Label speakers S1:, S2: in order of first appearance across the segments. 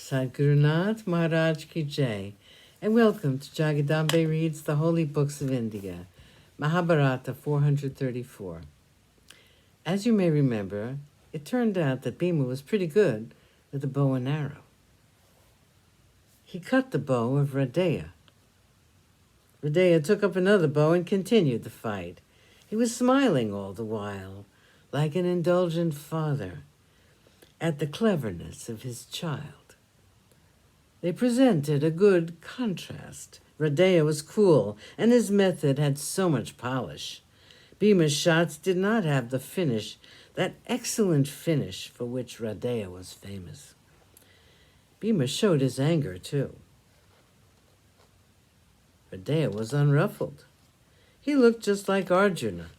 S1: Sadhgurunath Maharaj Ki Jai, and welcome to Jagadambe Reads the Holy Books of India, Mahabharata434. As you may remember, it turned out that Bhima was pretty good with a bow and arrow. He cut the bow of Radeya. Radeya took up another bow and continued the fight. He was smiling all the while, like an indulgent father, at the cleverness of his child. They presented a good contrast. Radeya was cool, and his method had so much polish. Bhima's shots did not have the finish, that excellent finish for which Radeya was famous. Bhima showed his anger, too. Radeya was unruffled. He looked just like Arjuna,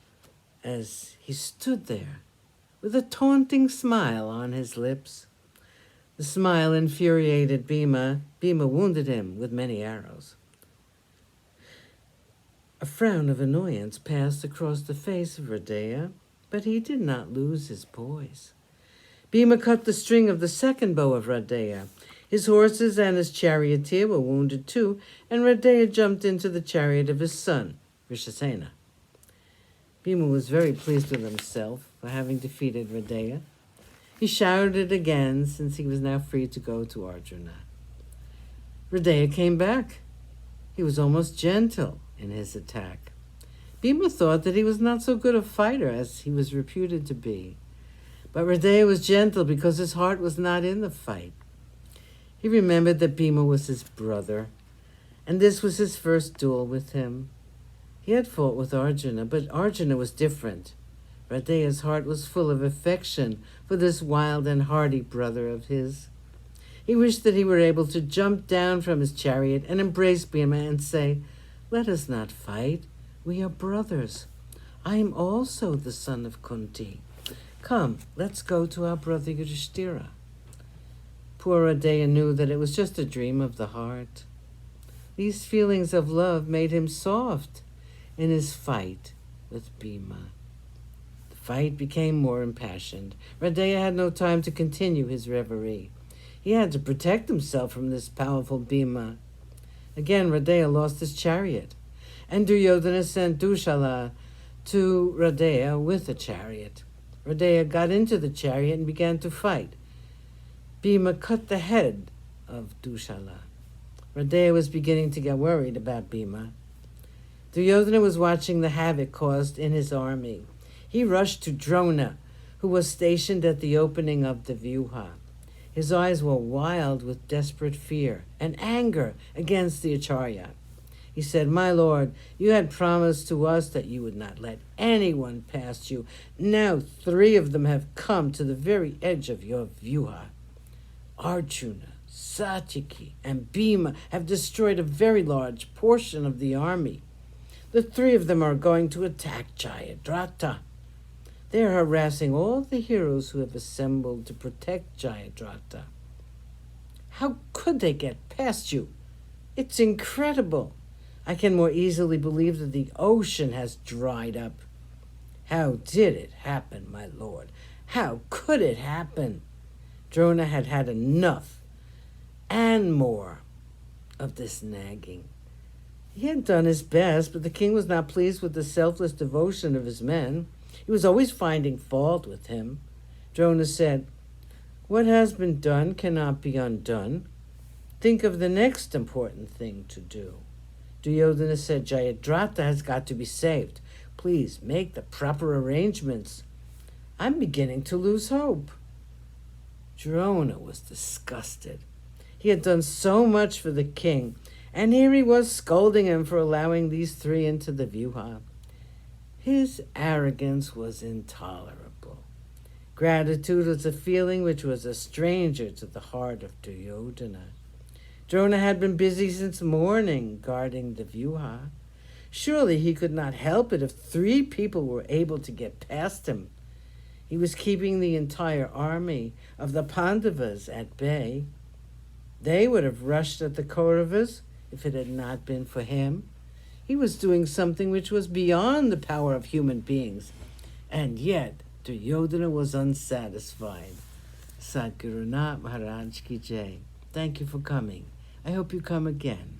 S1: as he stood there, with a taunting smile on his lips. The smile infuriated Bhima. Bhima wounded him with many arrows. A frown of annoyance passed across the face of Radeya, but he did not lose his poise. Bhima cut the string of the second bow of Radeya. His horses and his charioteer were wounded too, and Radeya jumped into the chariot of his son, Rishyasena. Bhima was very pleased with himself for having defeated Radeya. He shouted again, since he was now free to go to Arjuna. Radeya came back. He was almost gentle in his attack. Bhima thought that he was not so good a fighter as he was reputed to be. But Radeya was gentle because his heart was not in the fight. He remembered that Bhima was his brother, and this was his first duel with him. He had fought with Arjuna, but Arjuna was different. Radeya's heart was full of affection for this wild and hardy brother of his. He wished that he were able to jump down from his chariot and embrace Bhima and say, "Let us not fight. We are brothers. I am also the son of Kunti. Come, let's go to our brother Yudhishthira." Poor Radeya knew that it was just a dream of the heart. These feelings of love made him soft in his fight with Bhima. The fight became more impassioned. Radeya had no time to continue his reverie. He had to protect himself from this powerful Bhima. Again, Radeya lost his chariot, and Duryodhana sent Dushala to Radeya with a chariot. Radeya got into the chariot and began to fight. Bhima cut the head of Dushala. Radeya was beginning to get worried about Bhima. Duryodhana was watching the havoc caused in his army. He rushed to Drona, who was stationed at the opening of the Vyuha. His eyes were wild with desperate fear and anger against the Acharya. He said, "My lord, you had promised to us that you would not let anyone pass you. Now 3 of them have come to the very edge of your Vyuha. Arjuna, Satyaki, and Bhima have destroyed a very large portion of the army. The 3 of them are going to attack Jayadratha. They are harassing all the heroes who have assembled to protect Jayadratha. How could they get past you? It's incredible. I can more easily believe that the ocean has dried up. How did it happen, my lord? How could it happen?" Drona had had enough and more of this nagging. He had done his best, but the king was not pleased with the selfless devotion of his men. He was always finding fault with him. Drona said, "What has been done cannot be undone. Think of the next important thing to do." Duryodhana said, "Jayadratha has got to be saved. Please make the proper arrangements. I'm beginning to lose hope." Drona was disgusted. He had done so much for the king, and here he was scolding him for allowing these 3 into the Vyuha. His arrogance was intolerable. Gratitude was a feeling which was a stranger to the heart of Duryodhana. Drona had been busy since morning guarding the Vyuha. Surely he could not help it if 3 people were able to get past him. He was keeping the entire army of the Pandavas at bay. They would have rushed at the Kauravas if it had not been for him. He was doing something which was beyond the power of human beings, and yet Duryodhana was unsatisfied. Sadhgurunath Maharaj Ki Jai. Thank you for coming. I hope you come again.